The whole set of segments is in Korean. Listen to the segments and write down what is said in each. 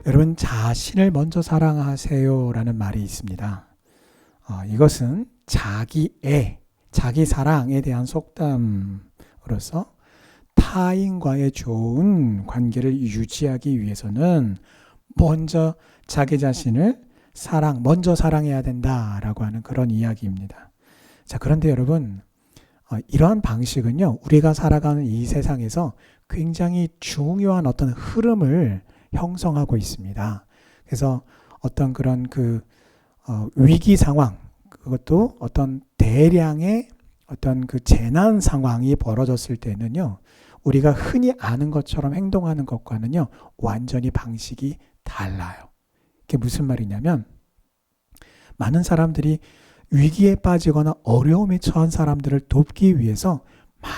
여러분, 자신을 먼저 사랑하세요라는 말이 있습니다. 이것은 자기 사랑에 대한 속담으로서 타인과의 좋은 관계를 유지하기 위해서는 먼저 자기 자신을 먼저 사랑해야 된다라고 하는 그런 이야기입니다. 자, 그런데 여러분, 이러한 방식은요, 우리가 살아가는 이 세상에서 굉장히 중요한 어떤 흐름을 형성하고 있습니다. 그래서 어떤 그런 위기 상황, 그것도 어떤 대량의 어떤 재난 상황이 벌어졌을 때는요, 우리가 흔히 아는 것처럼 행동하는 것과는요, 완전히 방식이 달라요. 그게 무슨 말이냐면, 많은 사람들이 위기에 빠지거나 어려움에 처한 사람들을 돕기 위해서 막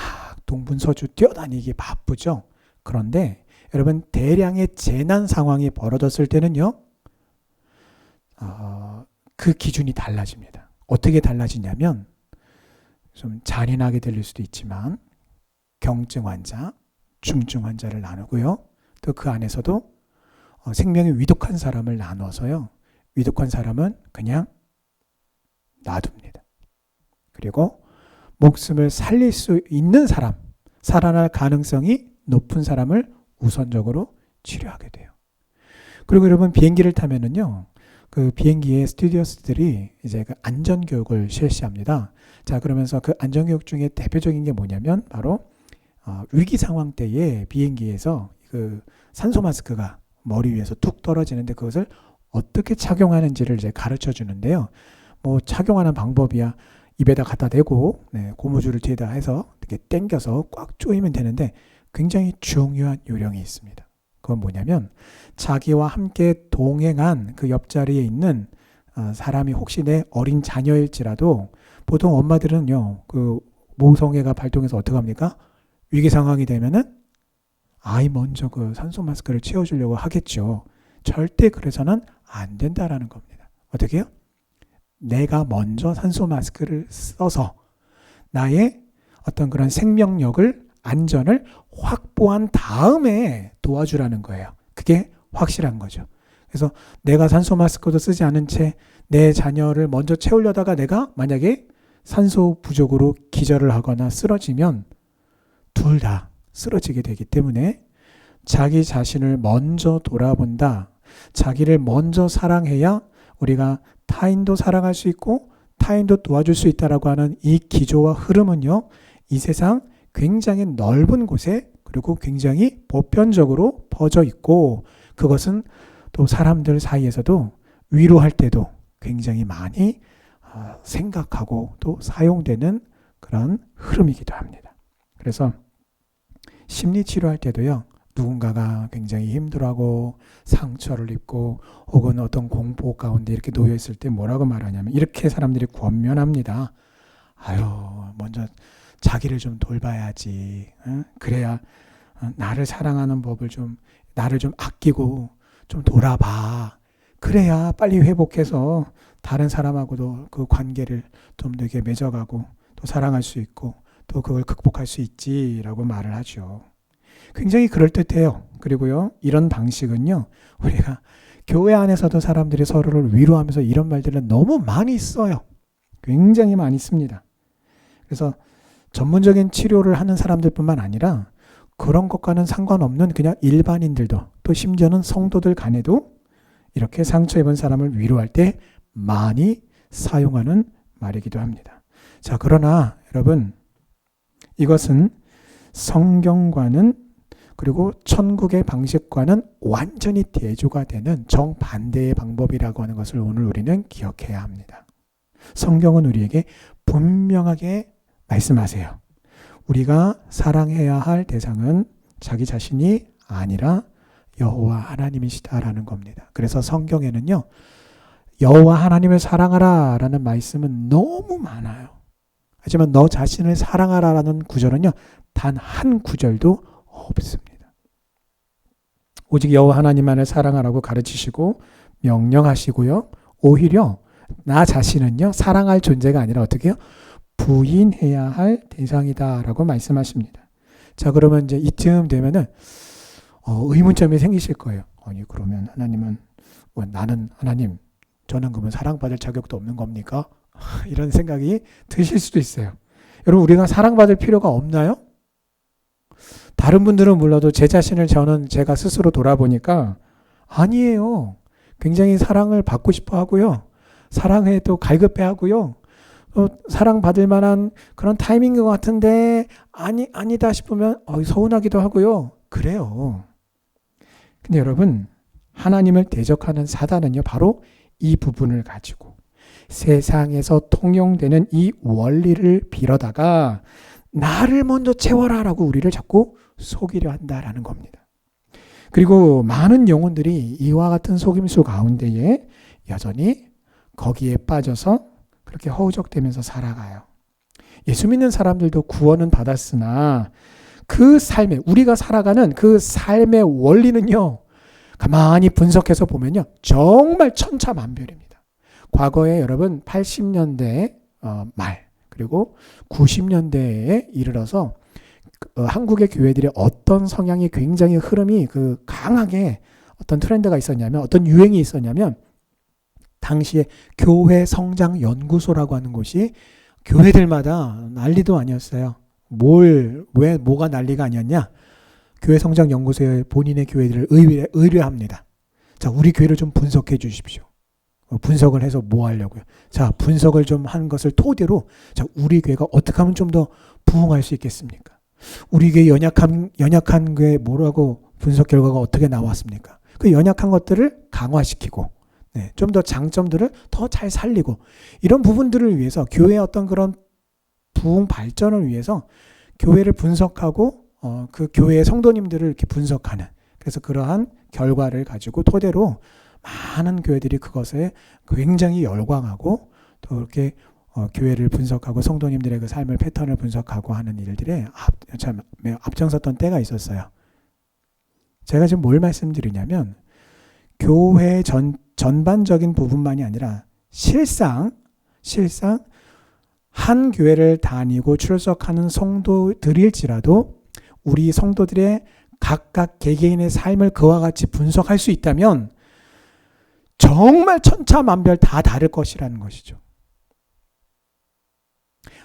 동분서주 뛰어다니기 바쁘죠. 그런데 여러분, 대량의 재난 상황이 벌어졌을 때는요, 그 기준이 달라집니다. 어떻게 달라지냐면, 좀 잔인하게 들릴 수도 있지만 경증 환자, 중증 환자를 나누고요. 또 그 안에서도 생명이 위독한 사람을 나눠서요. 위독한 사람은 그냥 놔둡니다. 그리고 목숨을 살릴 수 있는 사람, 살아날 가능성이 높은 사람을 우선적으로 치료하게 돼요. 그리고 여러분, 비행기를 타면은요, 그 비행기의 스튜디오스들이 이제 그 안전교육을 실시합니다. 자, 그러면서 그 안전교육 중에 대표적인 게 뭐냐면 바로 위기 상황 때에 비행기에서 그 산소 마스크가 머리 위에서 툭 떨어지는데 그것을 어떻게 착용하는지를 이제 가르쳐 주는데요. 뭐 착용하는 방법이야 입에다 갖다 대고 고무줄을 뒤에다 해서 이렇게 당겨서 꽉 조이면 되는데 굉장히 중요한 요령이 있습니다. 그건 뭐냐면 자기와 함께 동행한 그 옆자리에 있는 사람이 혹시 내 어린 자녀일지라도 보통 엄마들은요, 그 모성애가 발동해서 어떻게 합니까? 위기 상황이 되면은 아이 먼저 그 산소 마스크를 채워주려고 하겠죠. 절대 그래서는 안 된다라는 겁니다. 어떻게 해요? 내가 먼저 산소 마스크를 써서 나의 어떤 그런 생명력을, 안전을 확보한 다음에 도와주라는 거예요. 그게 확실한 거죠. 그래서 내가 산소 마스크도 쓰지 않은 채 내 자녀를 먼저 채우려다가 내가 만약에 산소 부족으로 기절을 하거나 쓰러지면 둘 다 쓰러지게 되기 때문에 자기 자신을 먼저 돌아본다. 자기를 먼저 사랑해야 우리가 타인도 사랑할 수 있고 타인도 도와줄 수 있다라고 하는 이 기조와 흐름은요, 이 세상 굉장히 넓은 곳에 그리고 굉장히 보편적으로 퍼져 있고 그것은 또 사람들 사이에서도 위로할 때도 굉장히 많이 생각하고 또 사용되는 그런 흐름이기도 합니다. 그래서 심리치료할 때도요, 누군가가 굉장히 힘들어하고 상처를 입고 혹은 어떤 공포 가운데 이렇게 놓여있을 때 뭐라고 말하냐면 이렇게 사람들이 권면합니다. 아유, 먼저 자기를 좀 돌봐야지. 그래야 나를 사랑하는 법을 나를 좀 아끼고 좀 돌아봐. 그래야 빨리 회복해서 다른 사람하고도 그 관계를 좀 되게 맺어가고 또 사랑할 수 있고 또 그걸 극복할 수 있지라고 말을 하죠. 굉장히 그럴듯해요. 그리고요, 이런 방식은요, 우리가 교회 안에서도 사람들이 서로를 위로하면서 이런 말들을 너무 많이 써요. 굉장히 많이 씁니다. 그래서 전문적인 치료를 하는 사람들뿐만 아니라 그런 것과는 상관없는 그냥 일반인들도 또 심지어는 성도들 간에도 이렇게 상처 입은 사람을 위로할 때 많이 사용하는 말이기도 합니다. 자, 그러나 여러분, 이것은 성경과는 그리고 천국의 방식과는 완전히 대조가 되는 정반대의 방법이라고 하는 것을 오늘 우리는 기억해야 합니다. 성경은 우리에게 분명하게 말씀하세요. 우리가 사랑해야 할 대상은 자기 자신이 아니라 여호와 하나님이시다라는 겁니다. 그래서 성경에는요, 여호와 하나님을 사랑하라 라는 말씀은 너무 많아요. 하지만 너 자신을 사랑하라 라는 구절은요, 단 한 구절도 없습니다. 오직 여호와 하나님만을 사랑하라고 가르치시고 명령하시고요, 오히려 나 자신은요, 사랑할 존재가 아니라 어떻게 해요? 부인해야 할 대상이다라고 말씀하십니다. 자, 그러면 이제 이쯤 되면은 의문점이 생기실 거예요. 아니 그러면 하나님은 나는 하나님 저는 그러면 사랑받을 자격도 없는 겁니까? 이런 생각이 드실 수도 있어요. 여러분 우리가 사랑받을 필요가 없나요? 다른 분들은 몰라도 제 자신을 제가 스스로 돌아보니까 아니에요. 굉장히 사랑을 받고 싶어 하고요. 사랑해도 갈급해 하고요. 사랑받을 만한 그런 타이밍인 것 같은데 아니다 싶으면 서운하기도 하고요. 그래요. 근데 여러분 하나님을 대적하는 사단은요 바로 이 부분을 가지고 세상에서 통용되는 이 원리를 빌어다가 나를 먼저 채워라라고 우리를 자꾸 속이려 한다라는 겁니다. 그리고 많은 영혼들이 이와 같은 속임수 가운데에 여전히 거기에 빠져서 그렇게 허우적대면서 살아가요. 예수 믿는 사람들도 구원은 받았으나 그 삶에 우리가 살아가는 그 삶의 원리는요. 가만히 분석해서 보면요. 정말 천차만별입니다. 과거에 여러분 80년대 말 그리고 90년대에 이르러서 한국의 교회들의 어떤 성향이 굉장히 흐름이 강하게 어떤 트렌드가 있었냐면 어떤 유행이 있었냐면 당시에 교회 성장 연구소라고 하는 곳이 교회들마다 난리도 아니었어요. 왜 뭐가 난리가 아니었냐? 교회 성장 연구소에 본인의 교회들을 의뢰합니다. 자, 우리 교회를 좀 분석해 주십시오. 분석을 해서 뭐 하려고요? 자, 분석을 좀 한 것을 토대로 자, 우리 교회가 어떻게 하면 좀 더 부흥할 수 있겠습니까? 우리 교회 연약한 교회 뭐라고 분석 결과가 어떻게 나왔습니까? 그 연약한 것들을 강화시키고 좀 더 장점들을 더 잘 살리고 이런 부분들을 위해서 교회의 어떤 그런 부흥 발전을 위해서 교회를 분석하고 그 교회의 성도님들을 이렇게 분석하는 그래서 그러한 결과를 가지고 토대로 많은 교회들이 그것에 굉장히 열광하고 또 이렇게 교회를 분석하고 성도님들의 그 삶을 패턴을 분석하고 하는 일들에 앞장섰던 때가 있었어요. 제가 지금 뭘 말씀드리냐면 교회 전반적인 부분만이 아니라 실상 한 교회를 다니고 출석하는 성도들일지라도 우리 성도들의 각각 개개인의 삶을 그와 같이 분석할 수 있다면 정말 천차만별 다 다를 것이라는 것이죠.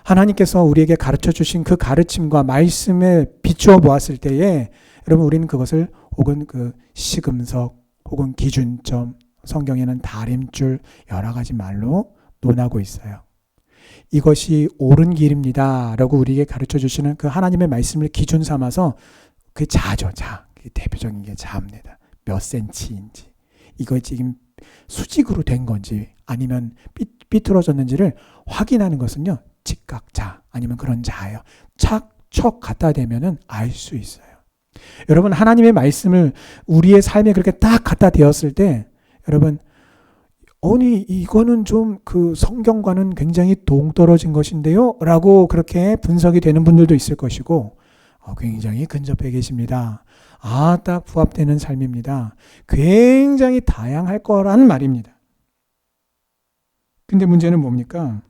하나님께서 우리에게 가르쳐 주신 그 가르침과 말씀에 비추어 보았을 때에 여러분 우리는 그것을 혹은 그 시금석 혹은 기준점 성경에는 다림줄 여러 가지 말로 논하고 있어요. 이것이 옳은 길입니다 라고 우리에게 가르쳐 주시는 그 하나님의 말씀을 기준 삼아서 그게 자죠. 그게 대표적인 게 자입니다. 몇 센치인지 이거 지금 수직으로 된 건지 아니면 삐뚤어졌는지를 확인하는 것은요. 직각자 아니면 그런 자예요. 척 갖다 대면은 알 수 있어요. 여러분 하나님의 말씀을 우리의 삶에 그렇게 딱 갖다 대었을 때 여러분 아니 이거는 좀 그 성경과는 굉장히 동떨어진 것인데요 라고 그렇게 분석이 되는 분들도 있을 것이고 굉장히 근접해 계십니다. 딱 부합되는 삶입니다. 굉장히 다양할 거란 말입니다. 근데 문제는 뭡니까?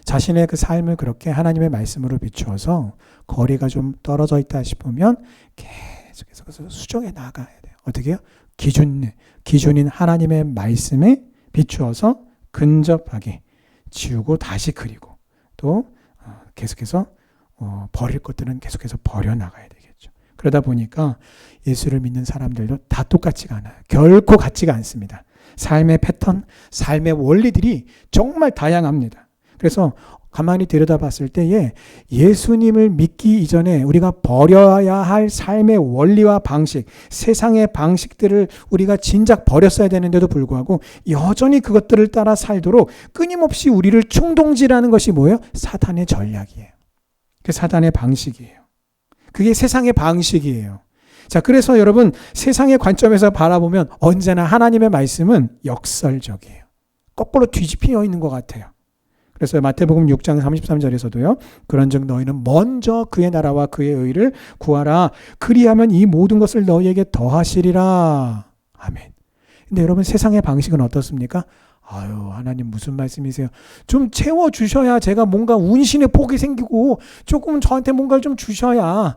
자신의 그 삶을 그렇게 하나님의 말씀으로 비추어서 거리가 좀 떨어져 있다 싶으면 계속해서 수정해 나가야 돼요. 어떻게 해요? 기준인 하나님의 말씀에 비추어서 근접하게 지우고 다시 그리고 또 계속해서 버릴 것들은 계속해서 버려나가야 되겠죠. 그러다 보니까 예수를 믿는 사람들도 다 똑같지가 않아요. 결코 같지가 않습니다. 삶의 패턴, 삶의 원리들이 정말 다양합니다. 그래서 가만히 들여다봤을 때에 예수님을 믿기 이전에 우리가 버려야 할 삶의 원리와 방식, 세상의 방식들을 우리가 진작 버렸어야 되는데도 불구하고 여전히 그것들을 따라 살도록 끊임없이 우리를 충동질하는 것이 뭐예요? 사탄의 전략이에요. 그게 사탄의 방식이에요. 그게 세상의 방식이에요. 자, 그래서 여러분 세상의 관점에서 바라보면 언제나 하나님의 말씀은 역설적이에요. 거꾸로 뒤집혀 있는 것 같아요. 그래서 마태복음 6장 33절에서도요. 그런즉 너희는 먼저 그의 나라와 그의 의를 구하라. 그리하면 이 모든 것을 너희에게 더하시리라. 아멘. 근데 여러분 세상의 방식은 어떻습니까? 하나님 무슨 말씀이세요? 좀 채워주셔야 제가 뭔가 운신의 폭이 생기고 조금 저한테 뭔가를 좀 주셔야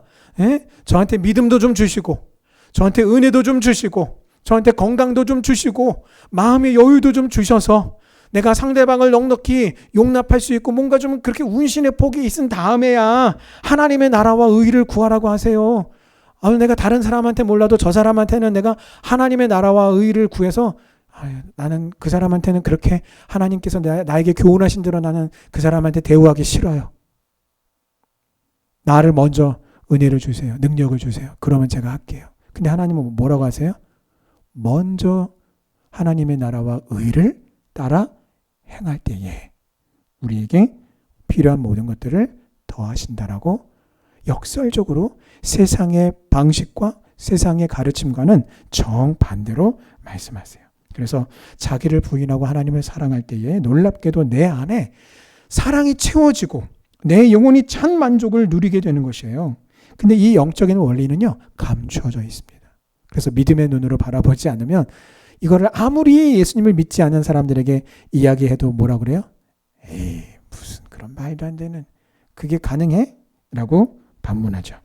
저한테 믿음도 좀 주시고 저한테 은혜도 좀 주시고 저한테 건강도 좀 주시고 마음의 여유도 좀 주셔서 내가 상대방을 넉넉히 용납할 수 있고 뭔가 좀 그렇게 운신의 폭이 있은 다음에야 하나님의 나라와 의를 구하라고 하세요. 내가 다른 사람한테 몰라도 저 사람한테는 내가 하나님의 나라와 의를 구해서 나는 그 사람한테는 그렇게 하나님께서 나에게 교훈하신 대로 나는 그 사람한테 대우하기 싫어요. 나를 먼저 은혜를 주세요. 능력을 주세요. 그러면 제가 할게요. 근데 하나님은 뭐라고 하세요? 먼저 하나님의 나라와 의를 따라 행할 때에 우리에게 필요한 모든 것들을 더하신다라고 역설적으로 세상의 방식과 세상의 가르침과는 정반대로 말씀하세요. 그래서 자기를 부인하고 하나님을 사랑할 때에 놀랍게도 내 안에 사랑이 채워지고 내 영혼이 참 만족을 누리게 되는 것이에요. 근데 이 영적인 원리는요, 감추어져 있습니다. 그래서 믿음의 눈으로 바라보지 않으면 이거를 아무리 예수님을 믿지 않은 사람들에게 이야기해도 뭐라 그래요? 에이, 무슨 그런 말도 안 되는, 그게 가능해? 라고 반문하죠.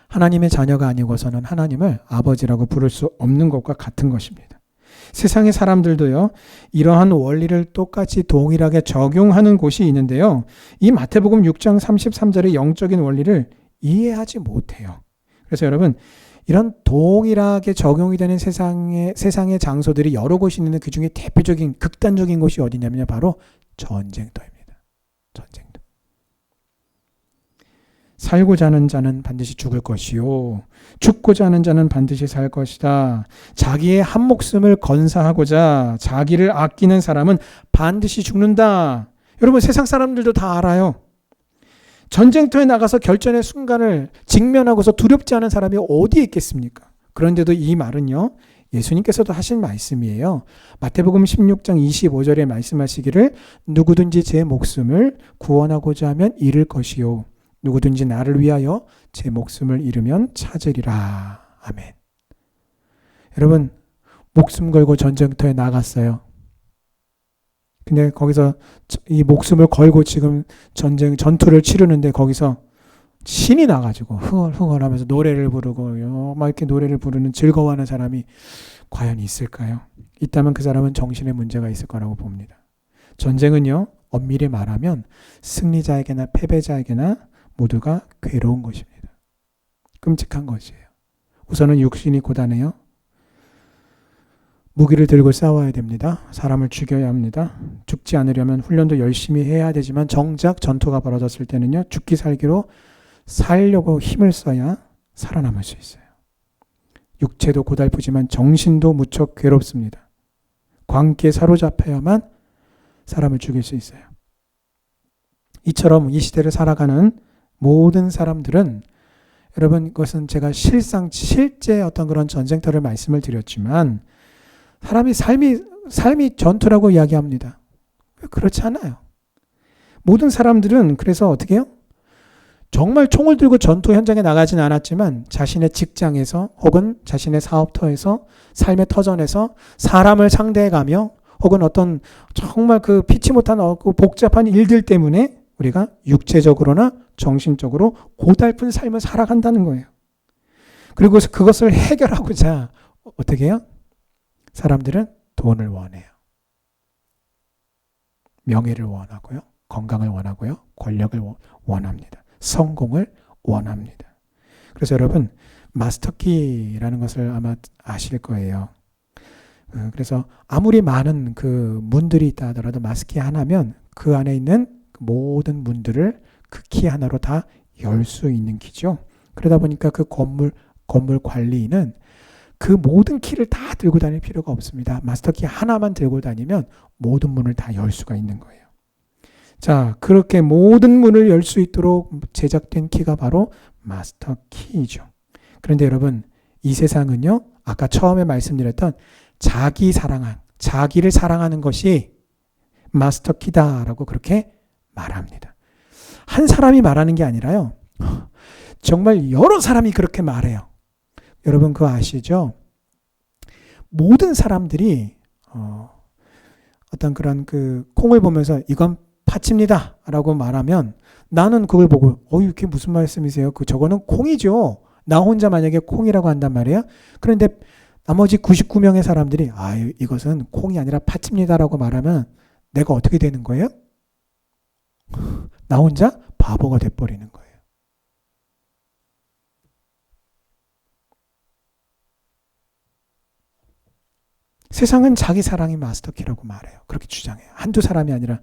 하나님의 자녀가 아니고서는 하나님을 아버지라고 부를 수 없는 것과 같은 것입니다. 세상의 사람들도요, 이러한 원리를 똑같이 동일하게 적용하는 곳이 있는데요. 이 마태복음 6장 33절의 영적인 원리를 이해하지 못해요. 그래서 여러분, 이런 동일하게 적용이 되는 세상의 장소들이 여러 곳이 있는데 그 중에 대표적인 극단적인 곳이 어디냐면요, 바로 전쟁터입니다. 전쟁터. 살고자 하는 자는 반드시 죽을 것이요 죽고자 하는 자는 반드시 살 것이다. 자기의 한 목숨을 건사하고자 자기를 아끼는 사람은 반드시 죽는다. 여러분, 세상 사람들도 다 알아요. 전쟁터에 나가서 결전의 순간을 직면하고서 두렵지 않은 사람이 어디에 있겠습니까? 그런데도 이 말은요, 예수님께서도 하신 말씀이에요. 마태복음 16장 25절에 말씀하시기를 누구든지 제 목숨을 구원하고자 하면 잃을 것이요 누구든지 나를 위하여 제 목숨을 잃으면 찾으리라. 아멘. 여러분, 목숨 걸고 전쟁터에 나갔어요. 근데 거기서 이 목숨을 걸고 지금 전투를 치르는데 거기서 신이 나가지고 흥얼흥얼 하면서 노래를 부르고 막 이렇게 노래를 부르는 즐거워하는 사람이 과연 있을까요? 있다면 그 사람은 정신에 문제가 있을 거라고 봅니다. 전쟁은요, 엄밀히 말하면 승리자에게나 패배자에게나 모두가 괴로운 것입니다. 끔찍한 것이에요. 우선은 육신이 고단해요. 무기를 들고 싸워야 됩니다. 사람을 죽여야 합니다. 죽지 않으려면 훈련도 열심히 해야 되지만 정작 전투가 벌어졌을 때는요, 죽기 살기로 살려고 힘을 써야 살아남을 수 있어요. 육체도 고달프지만 정신도 무척 괴롭습니다. 광기에 사로잡혀야만 사람을 죽일 수 있어요. 이처럼 이 시대를 살아가는 모든 사람들은, 여러분, 이것은 제가 실제 어떤 그런 전쟁터를 말씀을 드렸지만 삶이 전투라고 이야기합니다. 그렇지 않아요. 모든 사람들은 그래서 어떻게 해요? 정말 총을 들고 전투 현장에 나가진 않았지만 자신의 직장에서 혹은 자신의 사업터에서 삶의 터전에서 사람을 상대해가며 혹은 어떤 정말 그 피치 못한 복잡한 일들 때문에 우리가 육체적으로나 정신적으로 고달픈 삶을 살아간다는 거예요. 그리고 그것을 해결하고자 어떻게 해요? 사람들은 돈을 원해요. 명예를 원하고요. 건강을 원하고요. 권력을 원합니다. 성공을 원합니다. 그래서 여러분, 마스터키라는 것을 아마 아실 거예요. 그래서 아무리 많은 그 문들이 있다 하더라도 마스키 하나면 그 안에 있는 모든 문들을 그 키 하나로 다 열 수 있는 키죠. 그러다 보니까 그 건물 관리인은 그 모든 키를 다 들고 다닐 필요가 없습니다. 마스터키 하나만 들고 다니면 모든 문을 다 열 수가 있는 거예요. 자, 그렇게 모든 문을 열 수 있도록 제작된 키가 바로 마스터키이죠. 그런데 여러분, 이 세상은요, 아까 처음에 말씀드렸던 자기를 사랑하는 것이 마스터키다라고 그렇게 말합니다. 한 사람이 말하는 게 아니라요, 정말 여러 사람이 그렇게 말해요. 여러분 그거 아시죠? 모든 사람들이 어떤 그런 그 콩을 보면서 이건 파칩니다 라고 말하면 나는 그걸 보고 그게 무슨 말씀이세요? 저거는 콩이죠 나 혼자 만약에 콩이라고 한단 말이에요. 그런데 나머지 99명의 사람들이 이것은 콩이 아니라 팥입니다라고 말하면 내가 어떻게 되는 거예요? 나 혼자 바보가 돼버리는 거예요. 세상은 자기 사랑이 마스터키라고 말해요. 그렇게 주장해요. 한두 사람이 아니라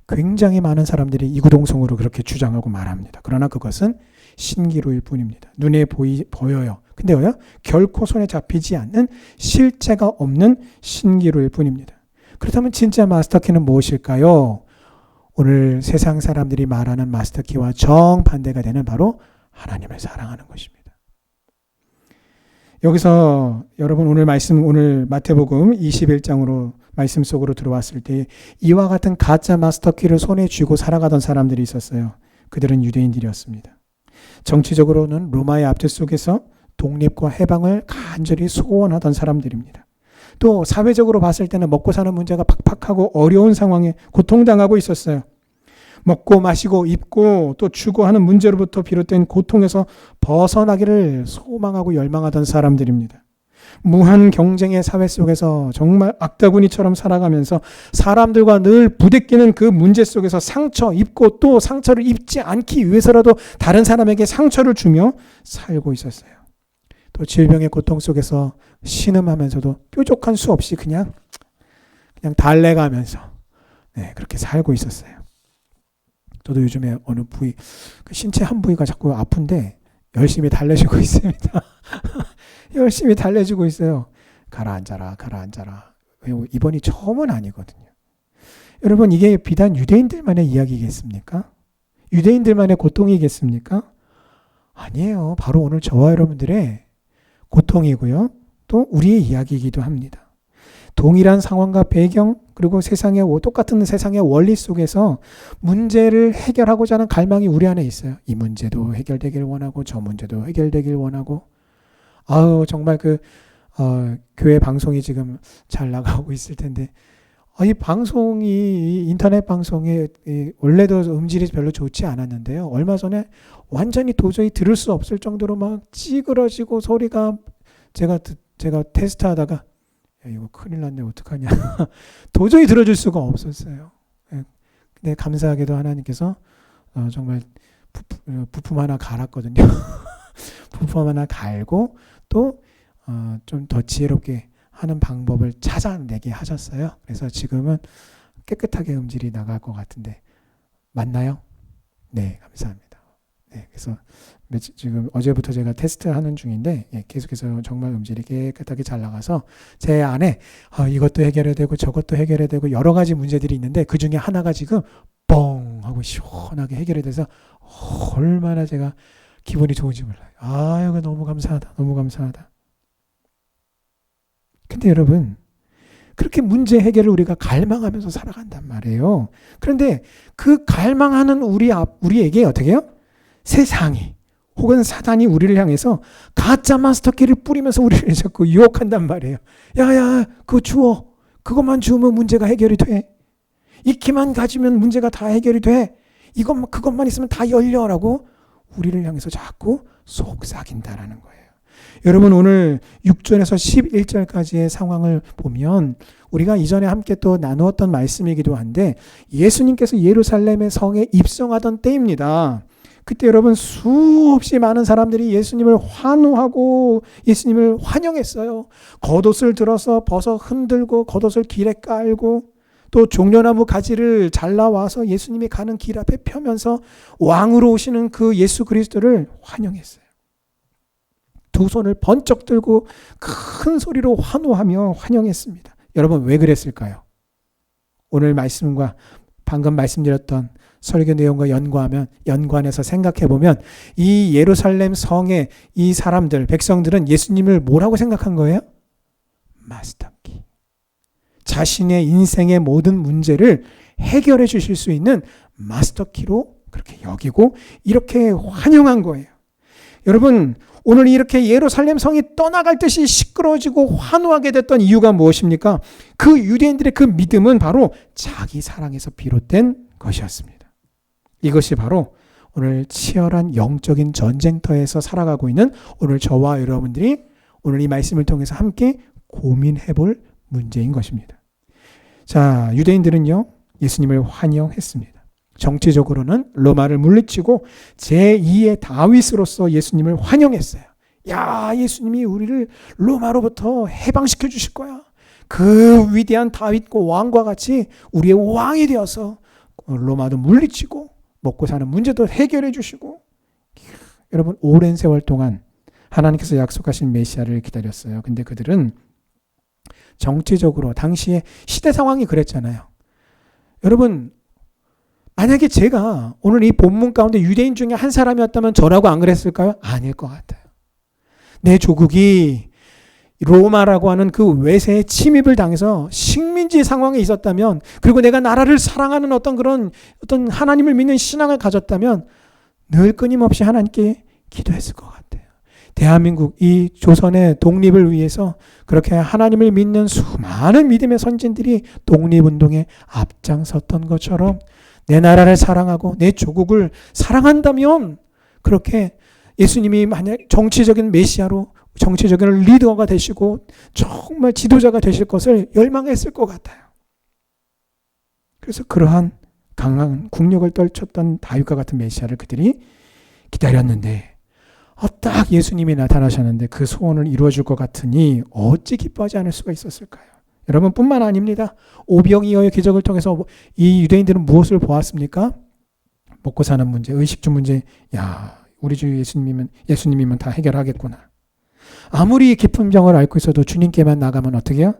굉장히 많은 사람들이 이구동성으로 그렇게 주장하고 말합니다. 그러나 그것은 신기루일 뿐입니다. 눈에 보여요. 근데요, 결코 손에 잡히지 않는 실체가 없는 신기루일 뿐입니다. 그렇다면 진짜 마스터키는 무엇일까요? 오늘 세상 사람들이 말하는 마스터키와 정반대가 되는 바로 하나님을 사랑하는 것입니다. 여기서 여러분 오늘 마태복음 21장으로 말씀 속으로 들어왔을 때 이와 같은 가짜 마스터키를 손에 쥐고 살아가던 사람들이 있었어요. 그들은 유대인들이었습니다. 정치적으로는 로마의 압제 속에서 독립과 해방을 간절히 소원하던 사람들입니다. 또 사회적으로 봤을 때는 먹고 사는 문제가 팍팍하고 어려운 상황에 고통당하고 있었어요. 먹고 마시고 입고 또 추구하는 문제로부터 비롯된 고통에서 벗어나기를 소망하고 열망하던 사람들입니다. 무한 경쟁의 사회 속에서 정말 악다구니처럼 살아가면서 사람들과 늘 부대끼는 그 문제 속에서 상처 입고 또 상처를 입지 않기 위해서라도 다른 사람에게 상처를 주며 살고 있었어요. 또 질병의 고통 속에서 신음하면서도 뾰족한 수 없이 그냥 달래가면서 그렇게 살고 있었어요. 저도 요즘에 어느 부위, 신체 한 부위가 자꾸 아픈데 열심히 달래주고 있습니다. 열심히 달래주고 있어요. 가라앉아라. 이번이 처음은 아니거든요. 여러분, 이게 비단 유대인들만의 이야기겠습니까? 유대인들만의 고통이겠습니까? 아니에요. 바로 오늘 저와 여러분들의 고통이고요. 또 우리의 이야기이기도 합니다. 동일한 상황과 배경 그리고 똑같은 세상의 원리 속에서 문제를 해결하고자 하는 갈망이 우리 안에 있어요. 이 문제도 해결되길 원하고 저 문제도 해결되길 원하고 정말 교회 방송이 지금 잘 나가고 있을 텐데 이 방송이 인터넷 방송이 원래도 음질이 별로 좋지 않았는데요. 얼마 전에 완전히 도저히 들을 수 없을 정도로 막 찌그러지고 소리가 제가 테스트하다가 이거 큰일 났네 어떡하냐 도저히 들어줄 수가 없었어요. 근데 감사하게도 하나님께서 정말 부품 하나 갈았거든요. 부품 하나 갈고 또 좀 더 지혜롭게 하는 방법을 찾아내게 하셨어요. 그래서 지금은 깨끗하게 음질이 나갈 것 같은데 맞나요? 네, 감사합니다. 그래서 지금 어제부터 제가 테스트하는 중인데 계속해서 정말 음질이 깨끗하게 잘 나가서 제 안에 이것도 해결해야 되고 저것도 해결해야 되고 여러 가지 문제들이 있는데 그 중에 하나가 지금 뻥 하고 시원하게 해결이 돼서 얼마나 제가 기분이 좋은지 몰라요. 이거 너무 감사하다. 너무 감사하다. 근데 여러분 그렇게 문제 해결을 우리가 갈망하면서 살아간단 말이에요. 그런데 그 갈망하는 우리에게 어떻게 해요? 세상이 혹은 사단이 우리를 향해서 가짜 마스터키를 뿌리면서 우리를 자꾸 유혹한단 말이에요. 야야 그거 주워. 그것만 주우면 문제가 해결이 돼. 익히만 가지면 문제가 다 해결이 돼. 그것만 있으면 다 열려라고 우리를 향해서 자꾸 속삭인다라는 거예요. 여러분 오늘 6절에서 11절까지의 상황을 보면 우리가 이전에 함께 또 나누었던 말씀이기도 한데 예수님께서 예루살렘의 성에 입성하던 때입니다. 그때 여러분 수없이 많은 사람들이 예수님을 환호하고 예수님을 환영했어요. 겉옷을 들어서 벗어 흔들고 겉옷을 길에 깔고 또 종려나무 가지를 잘라와서 예수님이 가는 길 앞에 펴면서 왕으로 오시는 그 예수 그리스도를 환영했어요. 두 손을 번쩍 들고 큰 소리로 환호하며 환영했습니다. 여러분 왜 그랬을까요? 오늘 말씀과 방금 말씀드렸던 설교 내용과 연관해서 생각해보면 이 예루살렘 성의 이 사람들, 백성들은 예수님을 뭐라고 생각한 거예요? 마스터키. 자신의 인생의 모든 문제를 해결해 주실 수 있는 마스터키로 그렇게 여기고 이렇게 환영한 거예요. 여러분 오늘 이렇게 예루살렘 성이 떠나갈 듯이 시끄러워지고 환호하게 됐던 이유가 무엇입니까? 그 유대인들의 그 믿음은 바로 자기 사랑에서 비롯된 것이었습니다. 이것이 바로 오늘 치열한 영적인 전쟁터에서 살아가고 있는 오늘 저와 여러분들이 오늘 이 말씀을 통해서 함께 고민해 볼 문제인 것입니다. 자, 유대인들은요, 예수님을 환영했습니다. 정치적으로는 로마를 물리치고 제2의 다윗으로서 예수님을 환영했어요. 야, 예수님이 우리를 로마로부터 해방시켜 주실 거야. 그 위대한 다윗과 왕과 같이 우리의 왕이 되어서 로마도 물리치고 먹고 사는 문제도 해결해 주시고. 여러분, 오랜 세월 동안 하나님께서 약속하신 메시아를 기다렸어요. 근데 그들은 정치적으로 당시에 시대 상황이 그랬잖아요. 여러분, 만약에 제가 오늘 이 본문 가운데 유대인 중에 한 사람이었다면 저라고 안 그랬을까요? 아닐 것 같아요. 내 조국이 로마라고 하는 그 외세의 침입을 당해서 식민지 상황에 있었다면, 그리고 내가 나라를 사랑하는 어떤 하나님을 믿는 신앙을 가졌다면 늘 끊임없이 하나님께 기도했을 것 같아요. 대한민국 이 조선의 독립을 위해서 그렇게 하나님을 믿는 수많은 믿음의 선진들이 독립운동에 앞장섰던 것처럼 내 나라를 사랑하고 내 조국을 사랑한다면 그렇게 예수님이 만약 정치적인 메시아로 정치적인 리더가 되시고 정말 지도자가 되실 것을 열망했을 것 같아요. 그래서 그러한 강한 국력을 떨쳤던 다윗과 같은 메시아를 그들이 기다렸는데 딱 예수님이 나타나셨는데 그 소원을 이루어줄 것 같으니 어찌 기뻐하지 않을 수가 있었을까요? 여러분 뿐만 아닙니다. 오병이어의 기적을 통해서 이 유대인들은 무엇을 보았습니까? 먹고 사는 문제, 의식주 문제. 야, 우리 주 예수님이면 다 해결하겠구나. 아무리 깊은 병을 앓고 있어도 주님께만 나가면 어떻게 해요?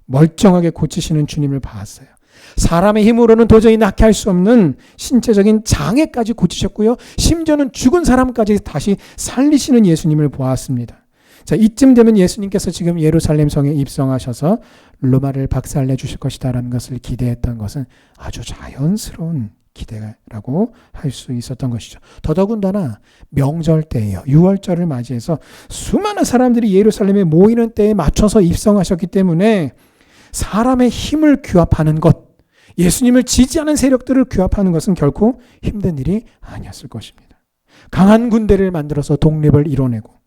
멀쩡하게 고치시는 주님을 봤어요. 사람의 힘으로는 도저히 낫게 할 수 없는 신체적인 장애까지 고치셨고요. 심지어는 죽은 사람까지 다시 살리시는 예수님을 보았습니다. 자, 이쯤 되면 예수님께서 지금 예루살렘 성에 입성하셔서 로마를 박살내 주실 것이다라는 것을 기대했던 것은 아주 자연스러운 기대라고 할 수 있었던 것이죠. 더더군다나 명절 때예요. 6월절을 맞이해서 수많은 사람들이 예루살렘에 모이는 때에 맞춰서 입성하셨기 때문에 사람의 힘을 규합하는 것, 예수님을 지지하는 세력들을 규합하는 것은 결코 힘든 일이 아니었을 것입니다. 강한 군대를 만들어서 독립을 이뤄내고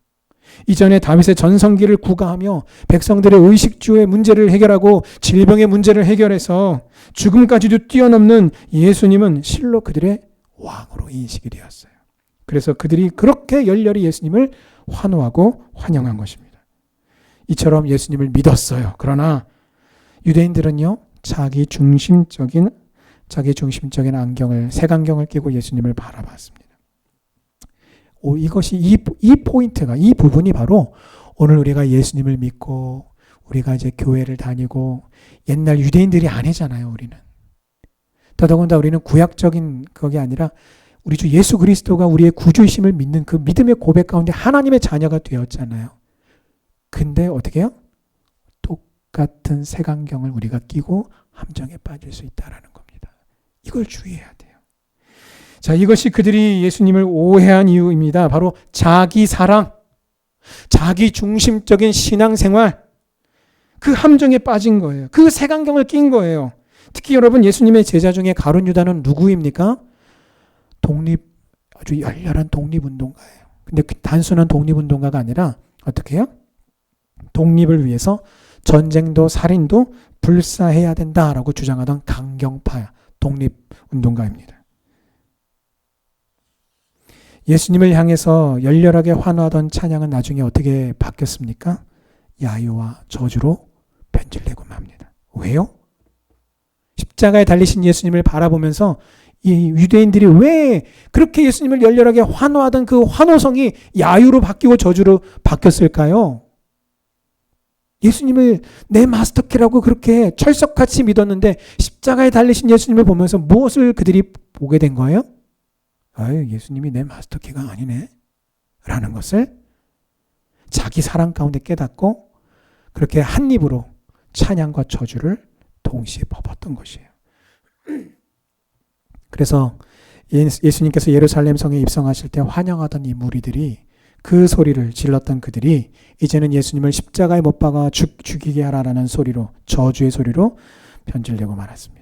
이전에 다윗의 전성기를 구가하며 백성들의 의식주의 문제를 해결하고 질병의 문제를 해결해서 죽음까지도 뛰어넘는 예수님은 실로 그들의 왕으로 인식이 되었어요. 그래서 그들이 그렇게 열렬히 예수님을 환호하고 환영한 것입니다. 이처럼 예수님을 믿었어요. 그러나 유대인들은요, 자기 중심적인 안경을, 색안경을 끼고 예수님을 바라봤습니다. 이것이 이 포인트가, 이 부분이 바로 오늘 우리가 예수님을 믿고 우리가 이제 교회를 다니고 옛날 유대인들이 아니잖아요. 우리는 더더군다나 우리는 구약적인 그게 아니라 우리 주 예수 그리스도가 우리의 구주이심을 믿는 그 믿음의 고백 가운데 하나님의 자녀가 되었잖아요. 근데 어떻게 해요? 똑같은 색안경을 우리가 끼고 함정에 빠질 수 있다라는 겁니다. 이걸 주의해야 돼요. 자, 이것이 그들이 예수님을 오해한 이유입니다. 바로 자기 사랑, 자기 중심적인 신앙생활, 그 함정에 빠진 거예요. 그 색안경을 낀 거예요. 특히 여러분, 예수님의 제자 중에 가룟 유다는 누구입니까? 아주 열렬한 독립운동가예요. 근데 그 단순한 독립운동가가 아니라 어떻게 해요? 독립을 위해서 전쟁도 살인도 불사해야 된다라고 주장하던 강경파 독립운동가입니다. 예수님을 향해서 열렬하게 환호하던 찬양은 나중에 어떻게 바뀌었습니까? 야유와 저주로 변질되고 맙니다. 왜요? 십자가에 달리신 예수님을 바라보면서 이 유대인들이 왜 그렇게 예수님을 열렬하게 환호하던 그 환호성이 야유로 바뀌고 저주로 바뀌었을까요? 예수님을 내 마스터키라고 그렇게 철석같이 믿었는데 십자가에 달리신 예수님을 보면서 무엇을 그들이 보게 된 거예요? 아유, 예수님이 내 마스터키가 아니네 라는 것을 자기 사랑 가운데 깨닫고 그렇게 한 입으로 찬양과 저주를 동시에 퍼붓던 것이에요. 그래서 예수님께서 예루살렘 성에 입성하실 때 환영하던 이 무리들이, 그 소리를 질렀던 그들이 이제는 예수님을 십자가에 못 박아 죽이게 하라라는 소리로, 저주의 소리로 변질되고 말았습니다.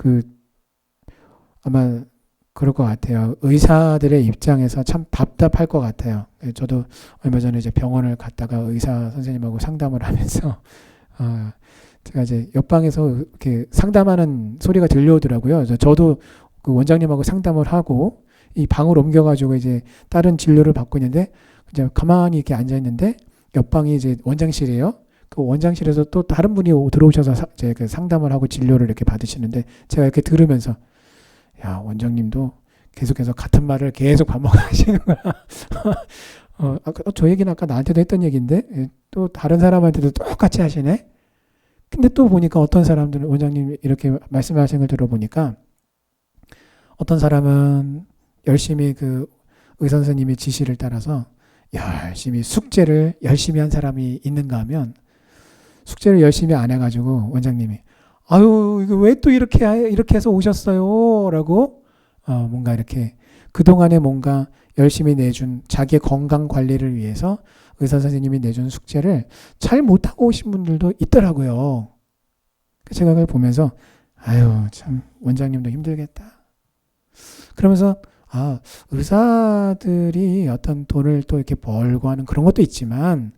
그 아마 그럴 것 같아요. 의사들의 입장에서 참 답답할 것 같아요. 저도 얼마 전에 이제 병원을 갔다가 의사 선생님하고 상담을 하면서 제가 이제 옆방에서 이렇게 상담하는 소리가 들려오더라고요. 그래서 저도 그 원장님하고 상담을 하고 이 방을 옮겨가지고 이제 다른 진료를 받고 있는데 이제 가만히 이렇게 앉아 있는데 옆방이 이제 원장실이에요. 그 원장실에서 또 다른 분이 들어오셔서 이제 그 상담을 하고 진료를 이렇게 받으시는데 제가 이렇게 들으면서 야, 원장님도 계속해서 같은 말을 계속 반복하시는 거야. 저 얘기는 아까 나한테도 했던 얘기인데 또 다른 사람한테도 똑같이 하시네. 근데 또 보니까 어떤 사람들은 원장님 이렇게 말씀하신 걸 들어보니까 어떤 사람은 열심히 그 의사 선생님의 지시를 따라서 열심히 숙제를 열심히 한 사람이 있는가 하면 숙제를 열심히 안 해가지고 원장님이 아유 이거 왜 또 이렇게 해서 오셨어요? 라고 뭔가 이렇게 그동안에 뭔가 열심히 내준 자기의 건강 관리를 위해서 의사 선생님이 내준 숙제를 잘 못하고 오신 분들도 있더라고요. 제가 그걸 보면서 아유 참 원장님도 힘들겠다. 그러면서 의사들이 어떤 돈을 또 이렇게 벌고 하는 그런 것도 있지만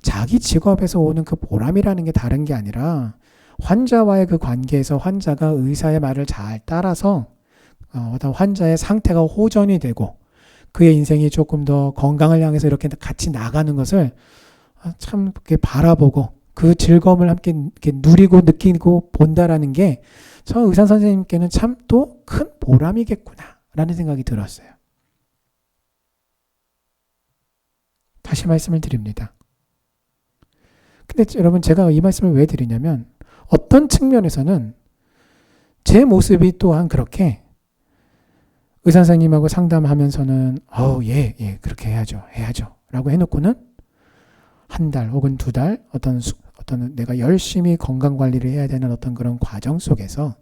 자기 직업에서 오는 그 보람이라는 게 다른 게 아니라 환자와의 그 관계에서 환자가 의사의 말을 잘 따라서 어떤 환자의 상태가 호전이 되고 그의 인생이 조금 더 건강을 향해서 이렇게 같이 나가는 것을 참 이렇게 바라보고 그 즐거움을 함께 이렇게 누리고 느끼고 본다라는 게 저 의사 선생님께는 참 또 큰 보람이겠구나 라는 생각이 들었어요. 다시 말씀을 드립니다. 근데 여러분 제가 이 말씀을 왜 드리냐면 어떤 측면에서는 제 모습이 또한 그렇게 의사 선생님하고 상담하면서는 예 그렇게 해야죠 라고 해놓고는 한 달 혹은 두 달 어떤 내가 열심히 건강관리를 해야 되는 어떤 그런 과정 속에서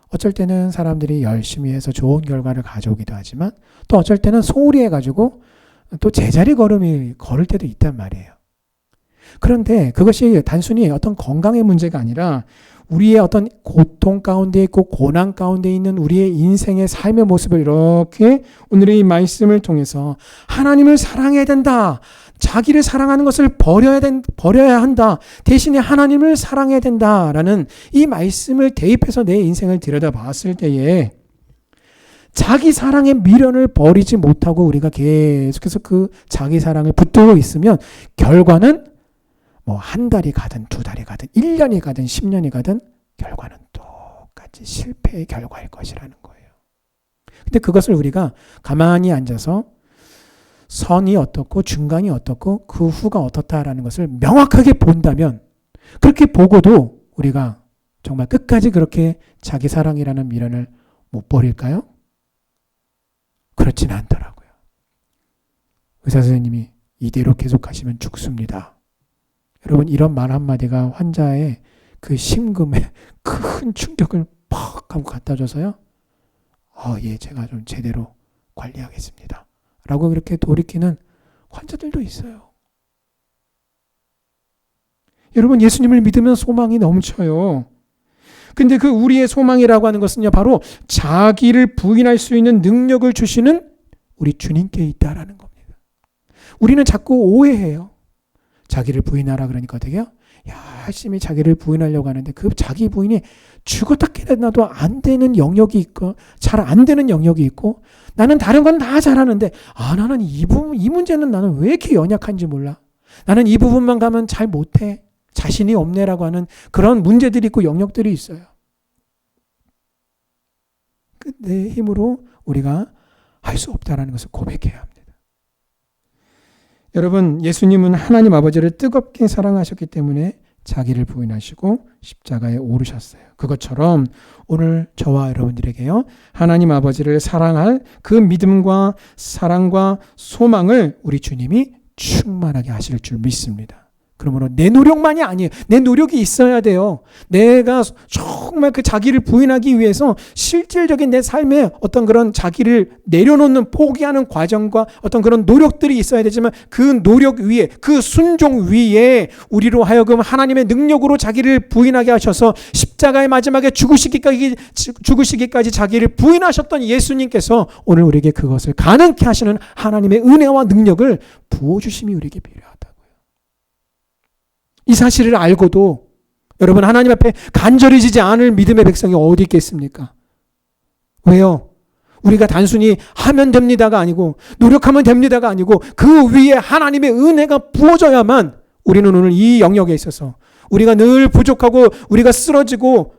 어쩔 때는 사람들이 열심히 해서 좋은 결과를 가져오기도 하지만 또 어쩔 때는 소홀히 해가지고 또 제자리 걸음이 걸을 때도 있단 말이에요. 그런데 그것이 단순히 어떤 건강의 문제가 아니라 우리의 어떤 고통 가운데 있고 고난 가운데 있는 우리의 인생의 삶의 모습을 이렇게 오늘의 이 말씀을 통해서 하나님을 사랑해야 된다. 자기를 사랑하는 것을 버려야 한다. 대신에 하나님을 사랑해야 된다라는 이 말씀을 대입해서 내 인생을 들여다봤을 때에 자기 사랑의 미련을 버리지 못하고 우리가 계속해서 그 자기 사랑을 붙들고 있으면 결과는 뭐 한 달이 가든 두 달이 가든 1년이 가든 10년이 가든 결과는 똑같이 실패의 결과일 것이라는 거예요. 근데 그것을 우리가 가만히 앉아서 선이 어떻고 중간이 어떻고 그 후가 어떻다라는 것을 명확하게 본다면 그렇게 보고도 우리가 정말 끝까지 그렇게 자기 사랑이라는 미련을 못 버릴까요? 그렇진 않더라고요. 의사 선생님이 이대로 계속하시면 죽습니다. 여러분 이런 말 한마디가 환자의 그 심금에 큰 충격을 팍 하고 갖다 줘서요. 예, 제가 좀 제대로 관리하겠습니다. 라고 그렇게 돌이키는 환자들도 있어요. 여러분 예수님을 믿으면 소망이 넘쳐요. 근데 그 우리의 소망이라고 하는 것은요, 바로 자기를 부인할 수 있는 능력을 주시는 우리 주님께 있다라는 겁니다. 우리는 자꾸 오해해요. 자기를 부인하라 그러니까 어떻게 해요? 열심히 자기를 부인하려고 하는데 그 자기 부인이 죽었다 깨어나도 안 되는 영역이 있고 잘 안 되는 영역이 있고 나는 다른 건 다 잘하는데 나는 이 문제는 나는 왜 이렇게 연약한지 몰라. 나는 이 부분만 가면 잘 못해. 자신이 없네라고 하는 그런 문제들이 있고 영역들이 있어요. 내 힘으로 우리가 할 수 없다라는 것을 고백해야 합니다. 여러분, 예수님은 하나님 아버지를 뜨겁게 사랑하셨기 때문에 자기를 부인하시고 십자가에 오르셨어요. 그것처럼 오늘 저와 여러분들에게요, 하나님 아버지를 사랑할 그 믿음과 사랑과 소망을 우리 주님이 충만하게 하실 줄 믿습니다. 그러므로 내 노력만이 아니에요. 내 노력이 있어야 돼요. 내가 정말 그 자기를 부인하기 위해서 실질적인 내 삶에 어떤 그런 자기를 내려놓는 포기하는 과정과 어떤 그런 노력들이 있어야 되지만 그 노력 위에, 그 순종 위에 우리로 하여금 하나님의 능력으로 자기를 부인하게 하셔서 십자가의 마지막에 죽으시기까지 자기를 부인하셨던 예수님께서 오늘 우리에게 그것을 가능케 하시는 하나님의 은혜와 능력을 부어주심이 우리에게 필요하다. 이 사실을 알고도 여러분 하나님 앞에 간절히 지지 않을 믿음의 백성이 어디 있겠습니까? 왜요? 우리가 단순히 하면 됩니다가 아니고 노력하면 됩니다가 아니고 그 위에 하나님의 은혜가 부어져야만 우리는 오늘 이 영역에 있어서 우리가 늘 부족하고 우리가 쓰러지고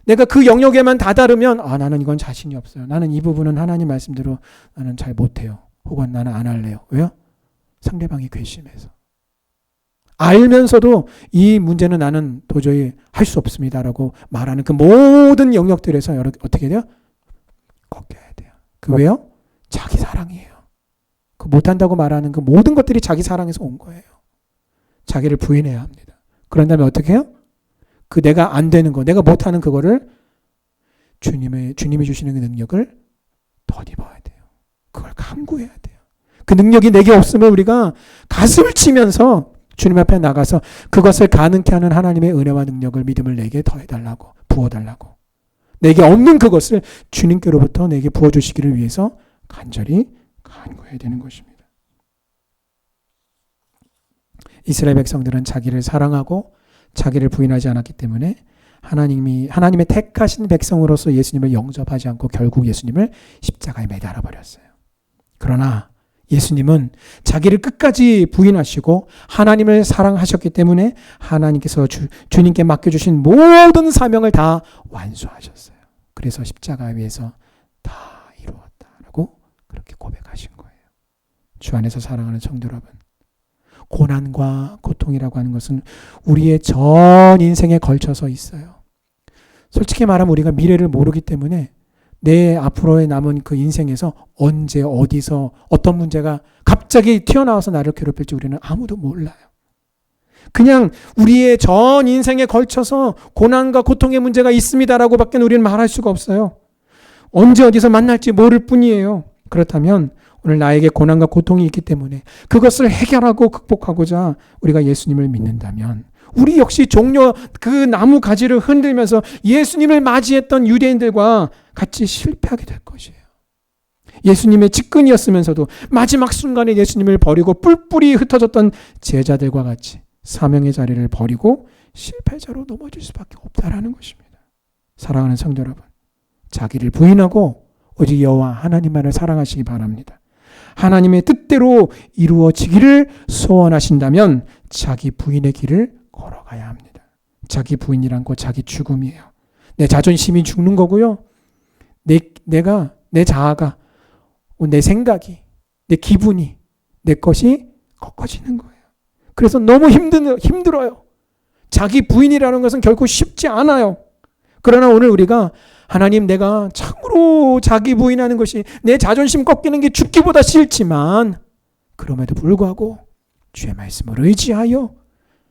내가 그 영역에만 다다르면 나는 이건 자신이 없어요. 나는 이 부분은 하나님 말씀대로 나는 잘 못해요. 혹은 나는 안 할래요. 왜요? 상대방이 괘씸해서. 알면서도 이 문제는 나는 도저히 할 수 없습니다라고 말하는 그 모든 영역들에서 어떻게 돼요? 꺾여야 돼요. 그 왜요? 자기 사랑이에요. 그 못한다고 말하는 그 모든 것들이 자기 사랑에서 온 거예요. 자기를 부인해야 합니다. 그런 다음에 어떻게 해요? 그 내가 안 되는 거, 내가 못하는 그거를 주님이 주시는 그 능력을 덧입어야 돼요. 그걸 강구해야 돼요. 그 능력이 내게 없으면 우리가 가슴을 치면서 주님 앞에 나가서 그것을 가능케 하는 하나님의 은혜와 능력을 믿음을 내게 더해달라고 부어달라고 내게 없는 그것을 주님께로부터 내게 부어주시기를 위해서 간절히 간구해야 되는 것입니다. 이스라엘 백성들은 자기를 사랑하고 자기를 부인하지 않았기 때문에 하나님의 택하신 백성으로서 예수님을 영접하지 않고 결국 예수님을 십자가에 매달아 버렸어요. 그러나 예수님은 자기를 끝까지 부인하시고 하나님을 사랑하셨기 때문에 하나님께서 주님께 맡겨주신 모든 사명을 다 완수하셨어요. 그래서 십자가 위에서 다 이루었다라고 그렇게 고백하신 거예요. 주 안에서 사랑하는 성도 여러분, 고난과 고통이라고 하는 것은 우리의 전 인생에 걸쳐서 있어요. 솔직히 말하면 우리가 미래를 모르기 때문에 내 앞으로의 남은 그 인생에서 언제 어디서 어떤 문제가 갑자기 튀어나와서 나를 괴롭힐지 우리는 아무도 몰라요. 그냥 우리의 전 인생에 걸쳐서 고난과 고통의 문제가 있습니다라고 밖에 우리는 말할 수가 없어요. 언제 어디서 만날지 모를 뿐이에요. 그렇다면 오늘 나에게 고난과 고통이 있기 때문에 그것을 해결하고 극복하고자 우리가 예수님을 믿는다면 우리 역시 종려 그 나무 가지를 흔들면서 예수님을 맞이했던 유대인들과 같이 실패하게 될 것이에요. 예수님의 직근이었으면서도 마지막 순간에 예수님을 버리고 뿔뿔이 흩어졌던 제자들과 같이 사명의 자리를 버리고 실패자로 넘어질 수밖에 없다라는 것입니다. 사랑하는 성도 여러분, 자기를 부인하고 오직 여호와 하나님만을 사랑하시기 바랍니다. 하나님의 뜻대로 이루어지기를 소원하신다면 자기 부인의 길을 걸어가야 합니다. 자기 부인이란 거 자기 죽음이에요. 내 자존심이 죽는 거고요. 내 자아가, 내 생각이, 내 기분이, 내 것이 꺾어지는 거예요. 그래서 너무 힘들어요. 자기 부인이라는 것은 결코 쉽지 않아요. 그러나 오늘 우리가 하나님, 내가 참으로 자기 부인하는 것이 내 자존심 꺾이는 게 죽기보다 싫지만 그럼에도 불구하고 주의 말씀을 의지하여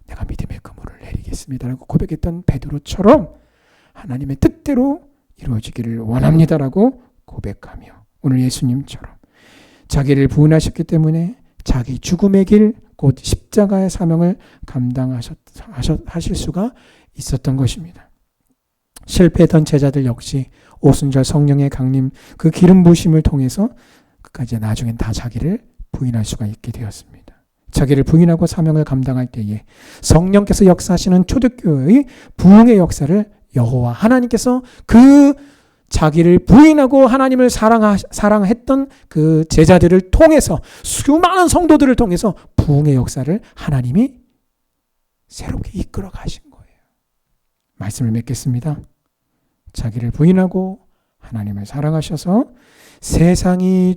내가 믿음의 그물을 내리겠습니다라고 고백했던 베드로처럼 하나님의 뜻대로 이루어지기를 원합니다라고 고백하며 오늘 예수님처럼 자기를 부인하셨기 때문에 자기 죽음의 길, 곧 십자가의 사명을 감당하실 수가 있었던 것입니다. 실패했던 제자들 역시 오순절 성령의 강림, 그 기름 부으심을 통해서 끝까지 나중엔 다 자기를 부인할 수가 있게 되었습니다. 자기를 부인하고 사명을 감당할 때에 성령께서 역사하시는 초대교회의 부흥의 역사를 여호와 하나님께서 그 자기를 부인하고 하나님을 사랑했던 그 제자들을 통해서 수많은 성도들을 통해서 부흥의 역사를 하나님이 새롭게 이끌어 가신 거예요. 말씀을 맺겠습니다. 자기를 부인하고 하나님을 사랑하셔서 세상이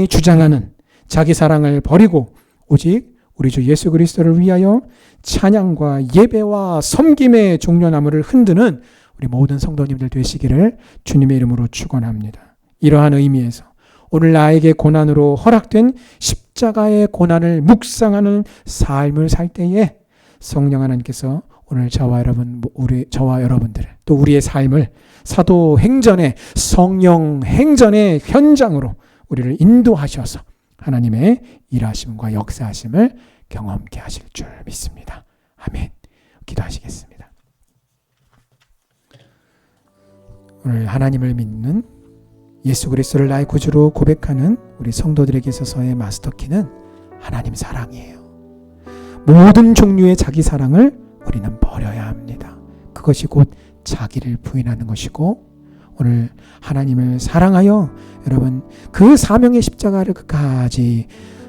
주장하는 자기 사랑을 버리고 오직 우리 주 예수 그리스도를 위하여 찬양과 예배와 섬김의 종려나무를 흔드는 우리 모든 성도님들 되시기를 주님의 이름으로 축원합니다. 이러한 의미에서 오늘 나에게 고난으로 허락된 십자가의 고난을 묵상하는 삶을 살 때에 성령 하나님께서 오늘 저와 여러분들 또 우리의 삶을 사도행전의 성령 행전의 현장으로 우리를 인도하셔서 하나님의 일하심과 역사하심을 경험케 하실 줄 믿습니다. 아멘. 기도하시겠습니다. 오늘 하나님을 믿는 예수 그리스도를 나의 구주로 고백하는 우리 성도들에게 있어서의 마스터키는 하나님 사랑이에요. 모든 종류의 자기 사랑을 우리는 버려야 합니다. 그것이 곧 자기를 부인하는 것이고, 오늘 하나님을 사랑하여 여러분 그 사명의 십자가를 끝까지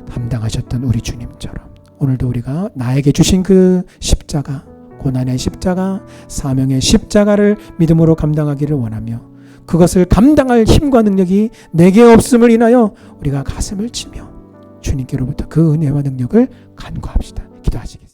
담당하셨던 우리 주님처럼 오늘도 우리가 나에게 주신 그 십자가, 고난의 십자가, 사명의 십자가를 믿음으로 감당하기를 원하며, 그것을 감당할 힘과 능력이 내게 없음을 인하여 우리가 가슴을 치며 주님께로부터 그 은혜와 능력을 간구합시다. 기도하시겠습니다.